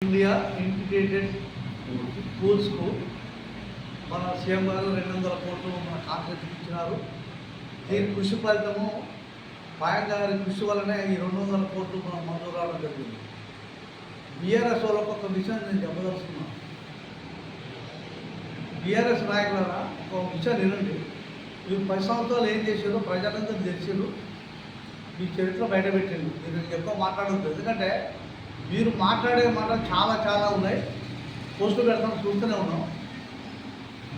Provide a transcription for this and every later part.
India integrated స్కూల్స్కు మన CM గారు 200 కోట్లు మన కాంట్రాక్ట్ ఇచ్చినారు. దీని కృషి ఫలితము పాయం గారి కృషి వల్లనే ఈ 200 కోట్లు మనం మంజూరు రావడం జరిగింది. బీఆర్ఎస్ వాళ్ళకు ఒక విషయం నేను చెప్పదలుచుకున్నాను. బీఆర్ఎస్ నాయకుల ఒక విషయం వినండి. మీరు 10 సంవత్సరాలు ఏం చేశారో ప్రజలందరూ తెలిసారు. మీ చరిత్ర బయటపెట్టింది. మీరు ఎక్కువ మాట్లాడద్దు, ఎందుకంటే మీరు మాట్లాడే మాటలు చాలా ఉన్నాయి. పోస్టులు పెడతాం, చూస్తూనే ఉన్నాం.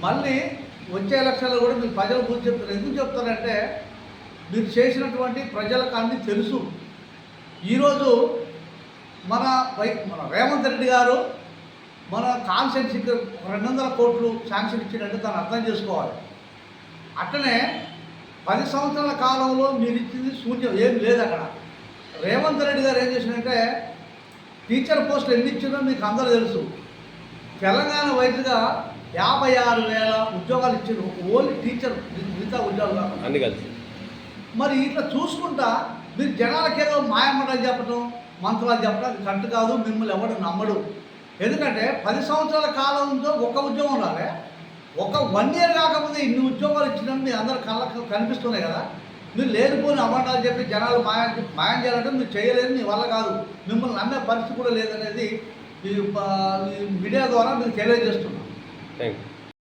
మళ్ళీ వచ్చే ఎలక్షన్లో కూడా మీరు ప్రజల గురించి చెప్తారు. ఎందుకు చెప్తారంటే మీరు చేసినటువంటి ప్రజలకు అన్నీ తెలుసు. ఈరోజు మన రేవంత్ రెడ్డి గారు మన కాన్స్టిట్యూన్సీకి 200 కోట్లు శాంక్షన్ ఇచ్చినట్టు దాన్ని అర్థం చేసుకోవాలి. అట్లనే 10 సంవత్సరాల కాలంలో మీరు ఇచ్చింది శూన్యం, ఏం లేదు అక్కడ. రేవంత్ రెడ్డి గారు ఏం చేసినంటే టీచర్ పోస్టులు ఎన్ని ఇచ్చిందో మీకు అందరూ తెలుసు. తెలంగాణ వైద్యుగా 56,000 ఉద్యోగాలు ఇచ్చారు, ఓన్లీ టీచర్, మిగతా ఉద్యోగాలు అన్ని కలిసి. మరి ఇట్లా చూసుకుంటా మీరు జనాలకేదో మాయమ్మటలు చెప్పడం, మంత్రాలు చెప్పడం అది కరెక్ట్ కాదు. మిమ్మల్ని ఎవడు నమ్మడు. ఎందుకంటే 10 సంవత్సరాల కాలంలో ఒక్క ఉద్యోగం రాలే, ఒక 1 ఇయర్ కాకపోతే ఇన్ని ఉద్యోగాలు ఇచ్చినట్టు మీ అందరు కళ్ళకు కనిపిస్తున్నాయి కదా. మీరు లేనిపోని అబద్ధాలు చెప్పి జనాలు మాయం చేయాలంటే మీరు చేయలేదు, మీ వల్ల కాదు. మిమ్మల్ని నమ్మే పరిస్థితి కూడా లేదనేది ఈ మీడియా ద్వారా మీరు తెలియజేస్తున్నాం. Thank you.